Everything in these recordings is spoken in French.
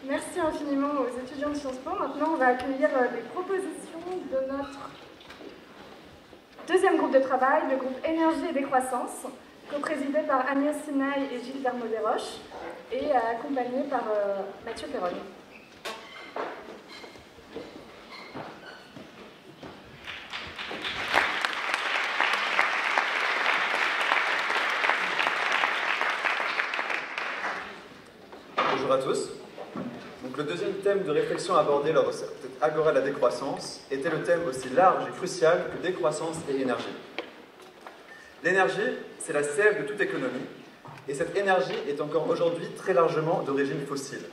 Merci infiniment aux étudiants de Sciences Po. Maintenant, on va accueillir les propositions de notre deuxième groupe de travail, le groupe Énergie et Décroissance, co-présidé par Agnès Sinaï et Gilles Vermeaux-Desroches, et accompagné par Mathieu Perron. Bonjour à tous. Donc, le deuxième thème de réflexion abordé lors de cette Agora de la décroissance était le thème aussi large et crucial que décroissance et énergie. L'énergie, c'est la sève de toute économie, et cette énergie est encore aujourd'hui très largement d'origine fossile.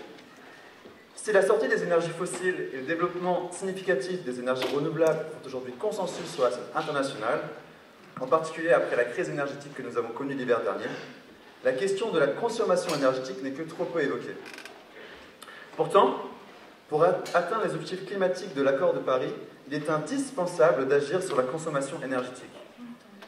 Si la sortie des énergies fossiles et le développement significatif des énergies renouvelables font aujourd'hui consensus sur la scène internationale, en particulier après la crise énergétique que nous avons connue l'hiver dernier, la question de la consommation énergétique n'est que trop peu évoquée. Pourtant, pour atteindre les objectifs climatiques de l'accord de Paris, il est indispensable d'agir sur la consommation énergétique.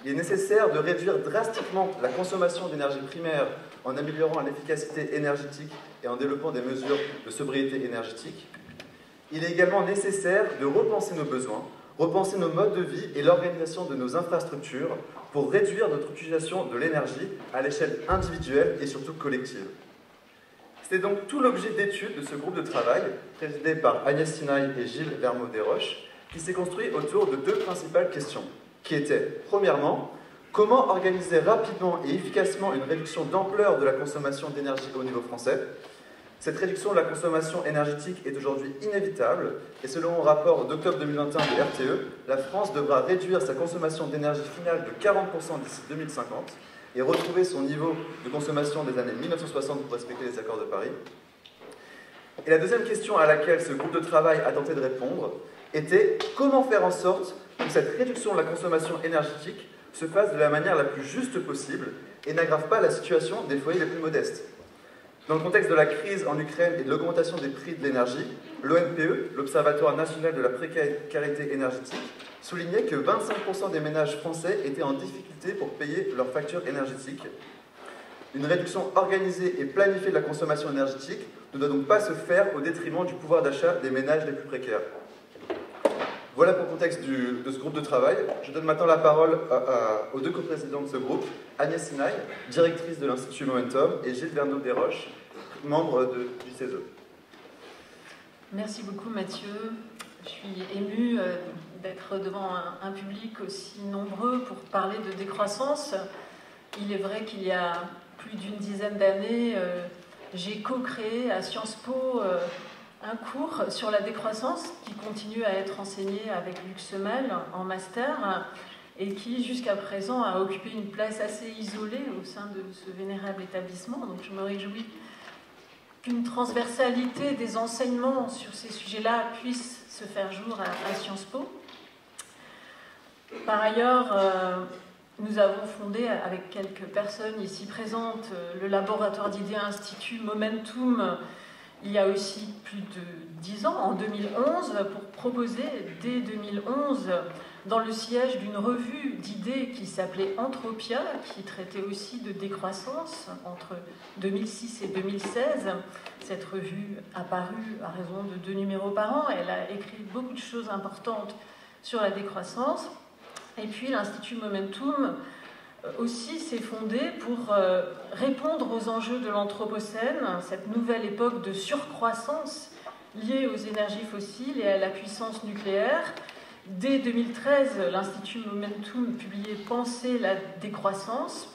Il est nécessaire de réduire drastiquement la consommation d'énergie primaire en améliorant l'efficacité énergétique et en développant des mesures de sobriété énergétique. Il est également nécessaire de repenser nos besoins, repenser nos modes de vie et l'organisation de nos infrastructures pour réduire notre utilisation de l'énergie à l'échelle individuelle et surtout collective. C'est donc tout l'objet d'étude de ce groupe de travail, présidé par Agnès Sinaï et Gilles Vermeaux-Desroches, qui s'est construit autour de deux principales questions, qui étaient, premièrement, comment organiser rapidement et efficacement une réduction d'ampleur de la consommation d'énergie au niveau français. Cette réduction de la consommation énergétique est aujourd'hui inévitable, et selon un rapport d'octobre 2021 de RTE, la France devra réduire sa consommation d'énergie finale de 40% d'ici 2050, et retrouver son niveau de consommation des années 1960 pour respecter les accords de Paris. Et la deuxième question à laquelle ce groupe de travail a tenté de répondre était comment faire en sorte que cette réduction de la consommation énergétique se fasse de la manière la plus juste possible et n'aggrave pas la situation des foyers les plus modestes. Dans le contexte de la crise en Ukraine et de l'augmentation des prix de l'énergie, l'ONPE, l'Observatoire national de la précarité énergétique, soulignait que 25% des ménages français étaient en difficulté pour payer leurs factures énergétiques. Une réduction organisée et planifiée de la consommation énergétique ne doit donc pas se faire au détriment du pouvoir d'achat des ménages les plus précaires. Voilà pour le contexte de ce groupe de travail. Je donne maintenant la parole aux deux coprésidents de ce groupe, Agnès Sinaï, directrice de l'Institut Momentum, et Gilles Vermeaux-Desroches, membre du CESE. Merci beaucoup Mathieu. Je suis émue d'être devant un public aussi nombreux pour parler de décroissance. Il est vrai qu'il y a plus d'une dizaine d'années, j'ai co-créé à Sciences Po un cours sur la décroissance qui continue à être enseigné avec Luc Semel en master et qui jusqu'à présent a occupé une place assez isolée au sein de ce vénérable établissement. Donc je me réjouis qu'une transversalité des enseignements sur ces sujets-là puisse se faire jour à Sciences Po. Par ailleurs, nous avons fondé avec quelques personnes ici présentes le laboratoire d'idées Institut Momentum il y a aussi plus de 10 ans, en 2011, pour proposer dès 2011, dans le siège d'une revue d'idées qui s'appelait Entropia, qui traitait aussi de décroissance entre 2006 et 2016. Cette revue a paru à raison de 2 numéros par an. Elle a écrit beaucoup de choses importantes sur la décroissance. Et puis l'Institut Momentum aussi s'est fondé pour répondre aux enjeux de l'Anthropocène, cette nouvelle époque de surcroissance liée aux énergies fossiles et à la puissance nucléaire. Dès 2013, l'Institut Momentum publiait « Penser la décroissance »,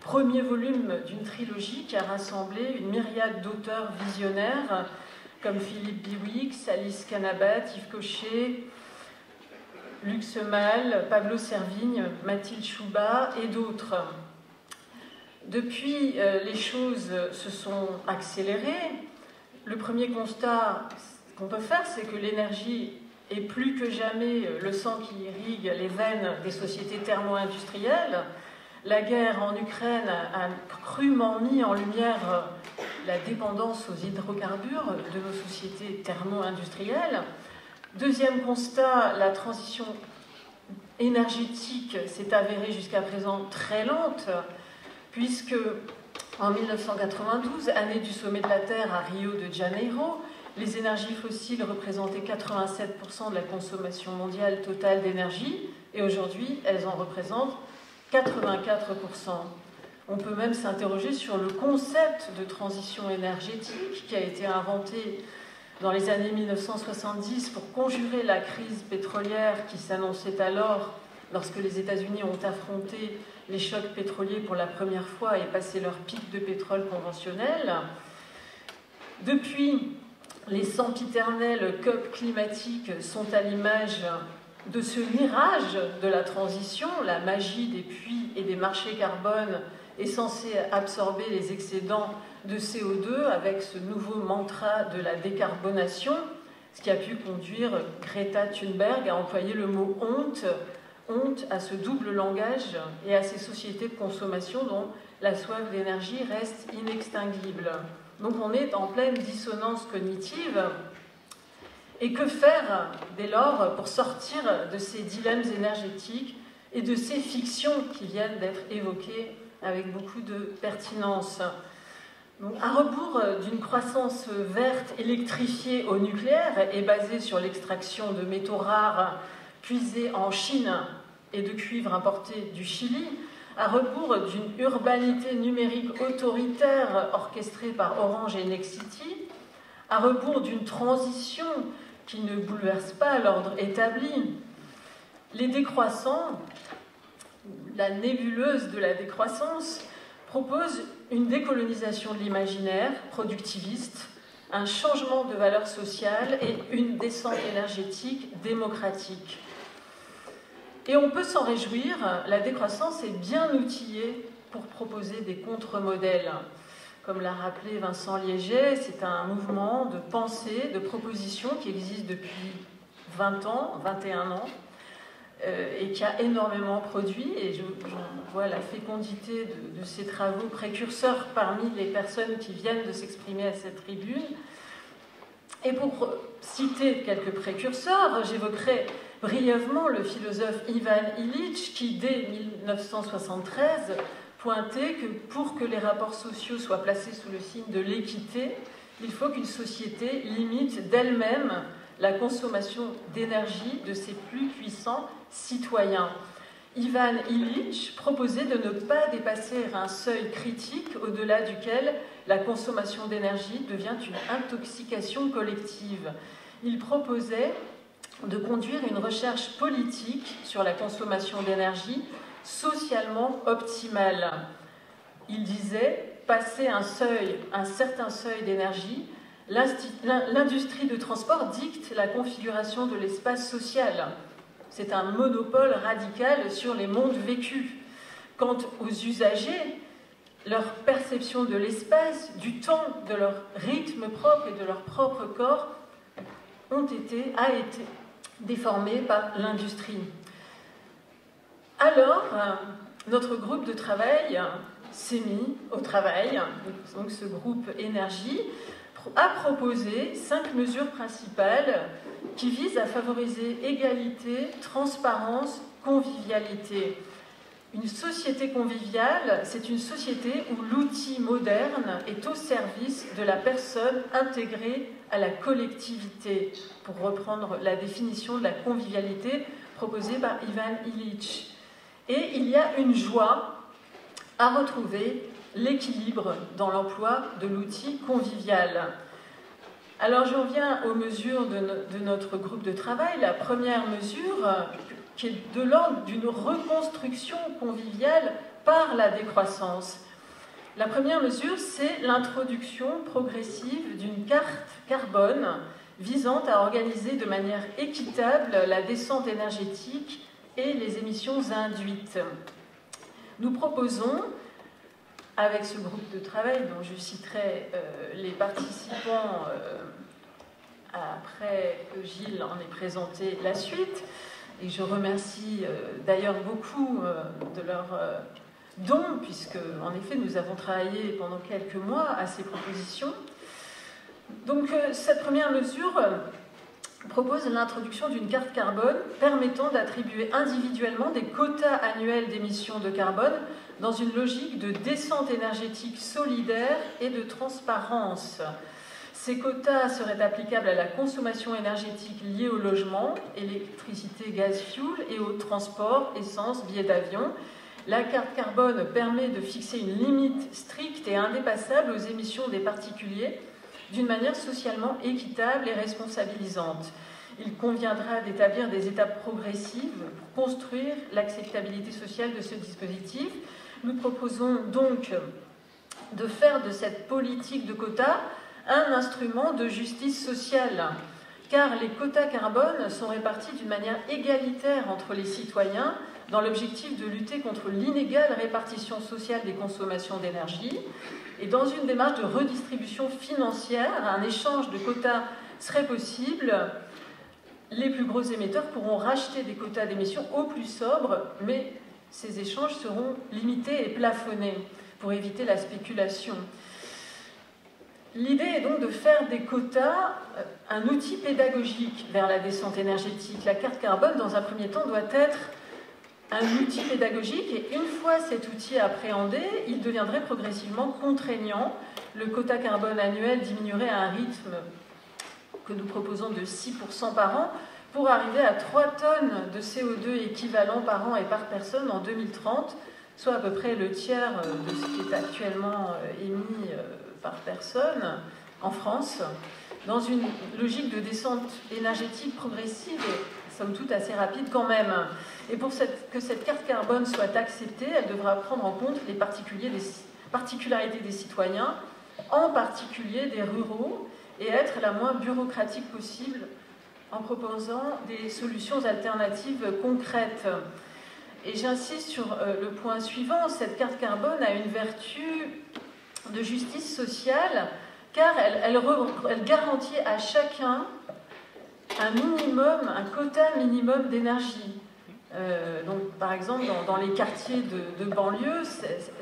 premier volume d'une trilogie qui a rassemblé une myriade d'auteurs visionnaires comme Philippe Biwix, Alice Canabat, Yves Cochet, Luc Semel, Pablo Servigne, Mathilde Chouba et d'autres. Depuis, les choses se sont accélérées. Le premier constat qu'on peut faire, c'est que l'énergie est plus que jamais le sang qui irrigue les veines des sociétés thermo-industrielles. La guerre en Ukraine a crûment mis en lumière la dépendance aux hydrocarbures de nos sociétés thermo-industrielles. Deuxième constat, la transition énergétique s'est avérée jusqu'à présent très lente, puisque En 1992, année du sommet de la Terre à Rio de Janeiro, les énergies fossiles représentaient 87% de la consommation mondiale totale d'énergie, et aujourd'hui, elles en représentent 84%. On peut même s'interroger sur le concept de transition énergétique qui a été inventé dans les années 1970 pour conjurer la crise pétrolière qui s'annonçait alors lorsque les États-Unis ont affronté les chocs pétroliers pour la première fois et passé leur pic de pétrole conventionnel. Depuis, les sempiternelles COP climatiques sont à l'image de ce mirage de la transition. La magie des puits et des marchés carbone est censée absorber les excédents de CO2 avec ce nouveau mantra de la décarbonation, ce qui a pu conduire Greta Thunberg à employer le mot honte à ce double langage et à ces sociétés de consommation dont la soif d'énergie reste inextinguible. Donc on est en pleine dissonance cognitive. Et que faire dès lors pour sortir de ces dilemmes énergétiques et de ces fictions qui viennent d'être évoquées avec beaucoup de pertinence? Donc, à rebours d'une croissance verte électrifiée au nucléaire et basée sur l'extraction de métaux rares puisés en Chine et de cuivre importé du Chili, à rebours d'une urbanité numérique autoritaire orchestrée par Orange et Nexity, à rebours d'une transition qui ne bouleverse pas l'ordre établi, les décroissants, la nébuleuse de la décroissance, propose une décolonisation de l'imaginaire productiviste, un changement de valeurs sociales et une descente énergétique démocratique. Et on peut s'en réjouir, la décroissance est bien outillée pour proposer des contre-modèles. Comme l'a rappelé Vincent Liéger, c'est un mouvement de pensée, de proposition qui existe depuis 20 ans, 21 ans, et qui a énormément produit, et j'en vois la fécondité de ces travaux précurseurs parmi les personnes qui viennent de s'exprimer à cette tribune. Et pour citer quelques précurseurs, j'évoquerai brièvement le philosophe Ivan Illich qui, dès 1973, pointait que pour que les rapports sociaux soient placés sous le signe de l'équité, il faut qu'une société limite d'elle-même la consommation d'énergie de ses plus puissants citoyens. Ivan Illich proposait de ne pas dépasser un seuil critique au-delà duquel la consommation d'énergie devient une intoxication collective. Il proposait de conduire une recherche politique sur la consommation d'énergie socialement optimale. Il disait, passer un certain seuil d'énergie, l'industrie de transport dicte la configuration de l'espace social. C'est un monopole radical sur les mondes vécus. Quant aux usagers, leur perception de l'espace, du temps, de leur rythme propre et de leur propre corps a été déformée par l'industrie. Alors, notre groupe de travail s'est mis au travail, donc ce groupe énergie, a proposé 5 mesures principales qui visent à favoriser égalité, transparence, convivialité. Une société conviviale, c'est une société où l'outil moderne est au service de la personne intégrée à la collectivité, pour reprendre la définition de la convivialité proposée par Ivan Illich. Et il y a une joie à retrouver l'équilibre dans l'emploi de l'outil convivial. Alors j'en viens aux mesures de notre groupe de travail. La première mesure, qui est de l'ordre d'une reconstruction conviviale par la décroissance. La première mesure, c'est l'introduction progressive d'une carte carbone visant à organiser de manière équitable la descente énergétique et les émissions induites. Nous proposons, avec ce groupe de travail dont je citerai les participants après que Gilles en ait présenté la suite, et je remercie d'ailleurs beaucoup de leur don, puisque en effet nous avons travaillé pendant quelques mois à ces propositions. Donc cette première mesure propose l'introduction d'une carte carbone permettant d'attribuer individuellement des quotas annuels d'émissions de carbone dans une logique de descente énergétique solidaire et de transparence. Ces quotas seraient applicables à la consommation énergétique liée au logement, électricité, gaz, fioul, et au transport, essence, billets d'avion. La carte carbone permet de fixer une limite stricte et indépassable aux émissions des particuliers d'une manière socialement équitable et responsabilisante. Il conviendra d'établir des étapes progressives pour construire l'acceptabilité sociale de ce dispositif. Nous proposons donc de faire de cette politique de quotas un instrument de justice sociale, car les quotas carbone sont répartis d'une manière égalitaire entre les citoyens dans l'objectif de lutter contre l'inégale répartition sociale des consommations d'énergie. Et dans une démarche de redistribution financière, un échange de quotas serait possible. Les plus gros émetteurs pourront racheter des quotas d'émissions aux plus sobres, mais ces échanges seront limités et plafonnés pour éviter la spéculation. L'idée est donc de faire des quotas un outil pédagogique vers la descente énergétique. La carte carbone, dans un premier temps, doit être un outil pédagogique, et une fois cet outil appréhendé, il deviendrait progressivement contraignant. Le quota carbone annuel diminuerait à un rythme que nous proposons de 6% par an, pour arriver à 3 tonnes de CO2 équivalent par an et par personne en 2030, soit à peu près le tiers de ce qui est actuellement émis par personne en France, dans une logique de descente énergétique progressive et somme toute assez rapide quand même. Et pour que cette carte carbone soit acceptée, elle devra prendre en compte les particularités des citoyens, en particulier des ruraux, et être la moins bureaucratique possible en proposant des solutions alternatives concrètes. Et j'insiste sur le point suivant, cette carte carbone a une vertu de justice sociale, car elle garantit à chacun un minimum, un quota minimum d'énergie. Donc, par exemple, dans les quartiers de banlieue,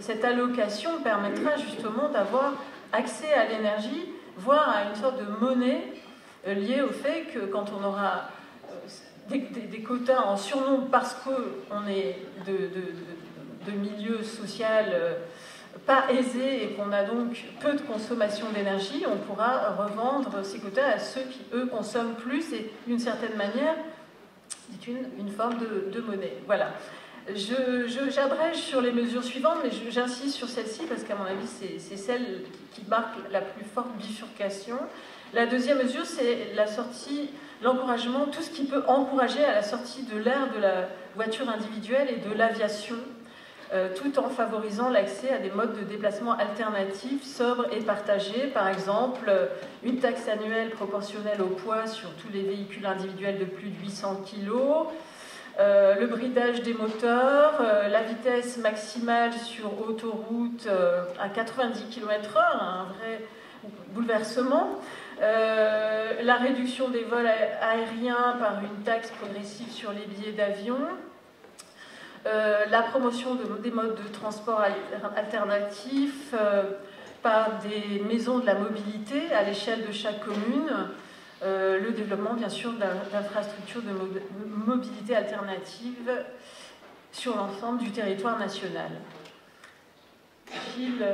cette allocation permettra justement d'avoir accès à l'énergie, voire à une sorte de monnaie liée au fait que quand on aura des quotas en surnombre parce qu'on est de milieu social pas aisé et qu'on a donc peu de consommation d'énergie, on pourra revendre ces quotas à ceux qui, eux, consomment plus, et d'une certaine manière, c'est une forme de monnaie. Voilà. J'abrège sur les mesures suivantes, mais j'insiste sur celle-ci parce qu'à mon avis, c'est celle qui marque la plus forte bifurcation. La deuxième mesure, c'est l'encouragement, tout ce qui peut encourager à la sortie de l'ère de la voiture individuelle et de l'aviation, tout en favorisant l'accès à des modes de déplacement alternatifs, sobres et partagés. Par exemple, une taxe annuelle proportionnelle au poids sur tous les véhicules individuels de plus de 800 kg, le bridage des moteurs, la vitesse maximale sur autoroute à 90 km/h, un vrai bouleversement, la réduction des vols aériens par une taxe progressive sur les billets d'avion, la promotion des modes de transport alternatifs par des maisons de la mobilité à l'échelle de chaque commune, le développement bien sûr d'infrastructures de mobilité alternative sur l'ensemble du territoire national. Gilles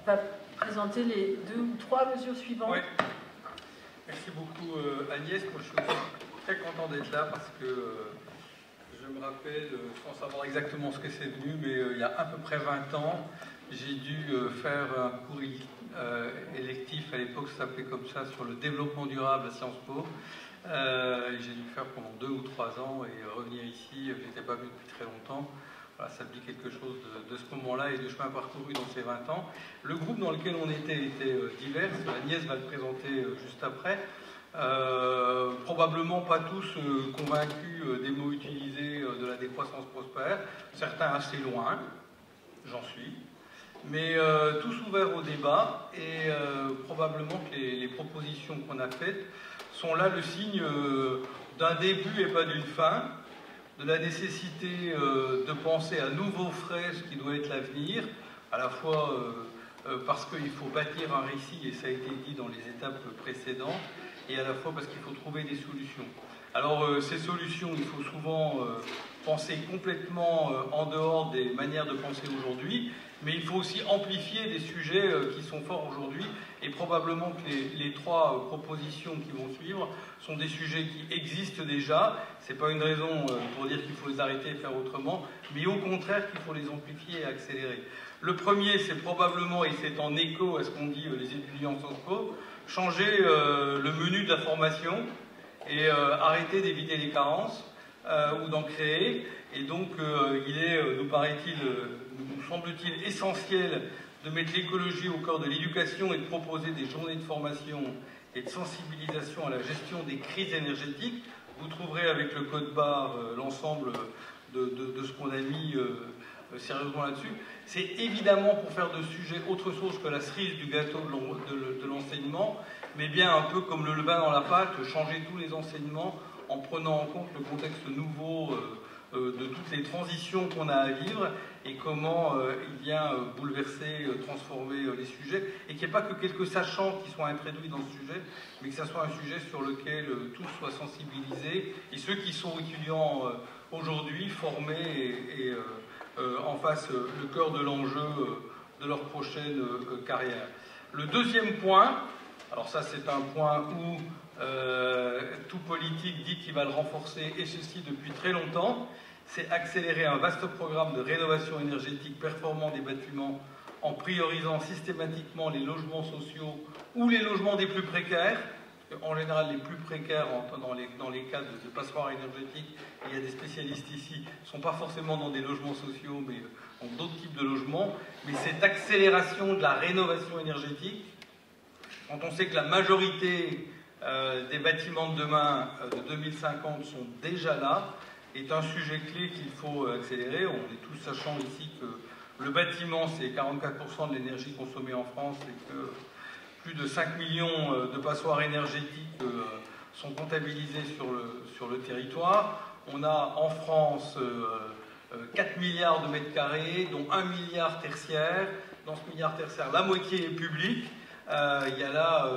va présenter les 2 ou 3 mesures suivantes. Oui. Merci beaucoup Agnès. Moi, je suis aussi très content d'être là parce que je me rappelle, sans savoir exactement ce que c'est devenu, mais il y a à peu près 20 ans, j'ai dû faire un cours électif, à l'époque ça s'appelait comme ça, sur le développement durable à Sciences Po. J'ai dû le faire pendant 2 ou 3 ans et revenir ici, je n'étais pas venu depuis très longtemps. Voilà, ça me dit quelque chose de ce moment-là et du chemin parcouru dans ces 20 ans. Le groupe dans lequel on était divers, Agnès va le présenter juste après. Probablement pas tous convaincus des mots utilisés de la décroissance prospère, certains assez loin, j'en suis, mais tous ouverts au débat et probablement que les propositions qu'on a faites sont là le signe d'un début et pas d'une fin, de la nécessité de penser à nouveaux frais, ce qui doit être l'avenir, à la fois parce qu'il faut bâtir un récit, et ça a été dit dans les étapes précédentes, et à la fois parce qu'il faut trouver des solutions. Alors ces solutions, il faut souvent penser complètement en dehors des manières de penser aujourd'hui, mais il faut aussi amplifier des sujets qui sont forts aujourd'hui, et probablement que les trois propositions qui vont suivre sont des sujets qui existent déjà. Ce n'est pas une raison pour dire qu'il faut les arrêter et faire autrement, mais au contraire qu'il faut les amplifier et accélérer. Le premier, c'est probablement, et c'est en écho à ce qu'ont dit les étudiants Sciences Po, changer le menu de la formation et arrêter d'éviter les carences ou d'en créer. Et donc, il est, nous paraît-il, nous semble-t-il, essentiel de mettre l'écologie au cœur de l'éducation et de proposer des journées de formation et de sensibilisation à la gestion des crises énergétiques. Vous trouverez avec le code barre l'ensemble de ce qu'on a mis sérieusement là-dessus. C'est évidemment pour faire de ce sujet autre chose que la cerise du gâteau de l'enseignement, mais bien un peu comme le levain dans la pâte, changer tous les enseignements en prenant en compte le contexte nouveau de toutes les transitions qu'on a à vivre et comment il vient bouleverser, transformer les sujets, et qu'il n'y ait pas que quelques sachants qui soient introduits dans ce sujet, mais que ce soit un sujet sur lequel tous soient sensibilisés, et ceux qui sont étudiants aujourd'hui formés et en face le cœur de l'enjeu de leur prochaine carrière. Le deuxième point, alors ça c'est un point où tout politique dit qu'il va le renforcer, et ceci depuis très longtemps, c'est accélérer un vaste programme de rénovation énergétique performant des bâtiments en priorisant systématiquement les logements sociaux ou les logements des plus précaires. En général, les plus précaires, dans les cas de passoires énergétiques, il y a des spécialistes ici, ne sont pas forcément dans des logements sociaux, mais dans d'autres types de logements. Mais cette accélération de la rénovation énergétique, quand on sait que la majorité des bâtiments de demain, de 2050, sont déjà là, est un sujet clé qu'il faut accélérer. On est tous sachant ici que le bâtiment, c'est 44% de l'énergie consommée en France, et que plus de 5 millions de passoires énergétiques sont comptabilisées sur le territoire. On a en France 4 milliards de mètres carrés, dont 1 milliard tertiaire. Dans ce milliard tertiaire, la moitié est publique. Il y a là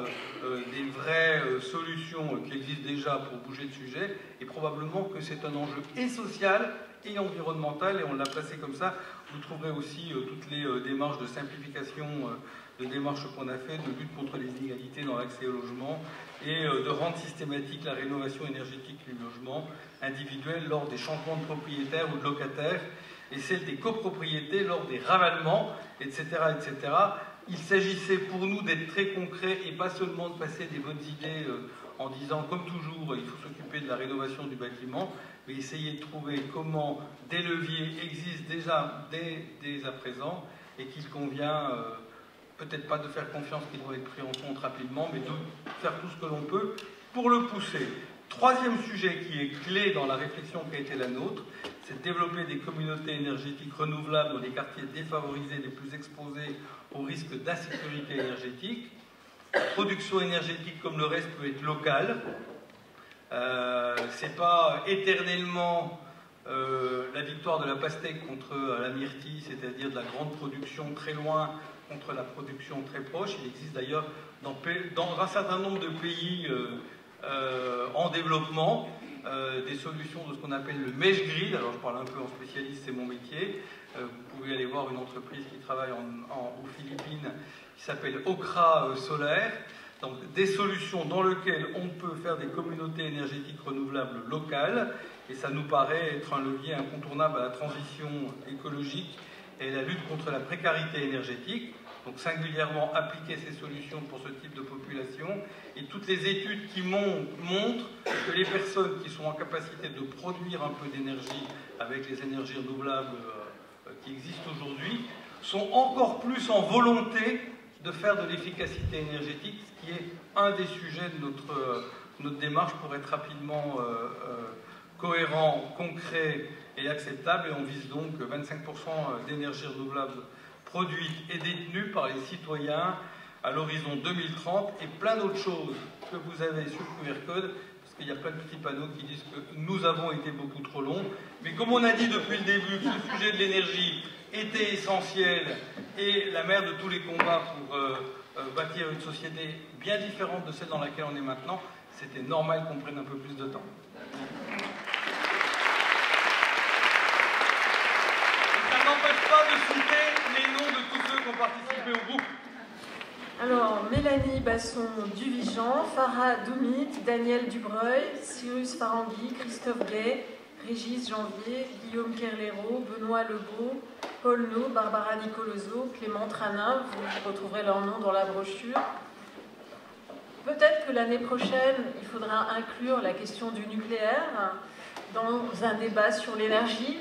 des vraies solutions qui existent déjà pour bouger le sujet, et probablement que c'est un enjeu et social et environnemental, et on l'a placé comme ça. Vous trouverez aussi toutes les démarches de simplification, de démarches qu'on a fait, de lutte contre les inégalités dans l'accès au logement, et de rendre systématique la rénovation énergétique du logement individuel lors des changements de propriétaires ou de locataires, et celle des copropriétés lors des ravalements, etc., etc. Il s'agissait pour nous d'être très concrets et pas seulement de passer des bonnes idées en disant, comme toujours, il faut s'occuper de la rénovation du bâtiment, mais essayer de trouver comment des leviers existent déjà dès à présent, et qu'il convient peut-être pas de faire confiance qu'ils vont être pris en compte rapidement, mais de faire tout ce que l'on peut pour le pousser. Troisième sujet qui est clé dans la réflexion qui a été la nôtre, c'est de développer des communautés énergétiques renouvelables dans les quartiers défavorisés les plus exposés au risque d'insécurité énergétique. La production énergétique, comme le reste, peut être locale. C'est pas éternellement la victoire de la pastèque contre la myrtille, c'est-à-dire de la grande production très loin contre la production très proche. Il existe d'ailleurs dans un certain nombre de pays en développement des solutions de ce qu'on appelle le mesh grid. Alors je parle un peu en spécialiste, c'est mon métier. Vous pouvez aller voir une entreprise qui travaille aux Philippines qui s'appelle Okra Solaire. Donc des solutions dans lesquelles on peut faire des communautés énergétiques renouvelables locales, et ça nous paraît être un levier incontournable à la transition écologique et la lutte contre la précarité énergétique. Donc singulièrement appliquer ces solutions pour ce type de population, et toutes les études qui montrent que les personnes qui sont en capacité de produire un peu d'énergie avec les énergies renouvelables qui existent aujourd'hui sont encore plus en volonté de faire de l'efficacité énergétique, ce qui est un des sujets de notre démarche pour être rapidement cohérent, concret et acceptable. Et on vise donc 25% d'énergie renouvelable produite et détenue par les citoyens à l'horizon 2030, et plein d'autres choses que vous avez sur le QR code, parce qu'il y a plein de petits panneaux qui disent que nous avons été beaucoup trop longs. Mais comme on a dit depuis le début que ce sujet de l'énergie était essentiel et la mère de tous les combats pour bâtir une société bien différente de celle dans laquelle on est maintenant, c'était normal qu'on prenne un peu plus de temps. Et ça n'empêche pas de citer les noms de tous ceux qui ont participé au groupe. Alors, Mélanie Basson-Duvigent, Farah Doumit, Daniel Dubreuil, Cyrus Farangui, Christophe Gay, Régis Janvier, Guillaume Kerlero, Benoît Lebeau, Paul No, Barbara Nicoloso, Clément Tranin, vous retrouverez leur nom dans la brochure. Peut-être que l'année prochaine, il faudra inclure la question du nucléaire dans un débat sur l'énergie.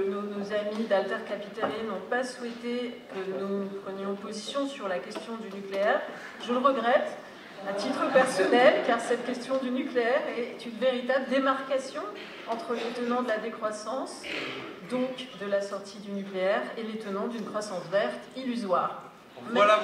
Nos amis d'Alter Capitale n'ont pas souhaité que nous prenions position sur la question du nucléaire. Je le regrette à titre personnel, car cette question du nucléaire est une véritable démarcation entre les tenants de la décroissance, donc de la sortie du nucléaire, et les tenants d'une croissance verte illusoire. Voilà.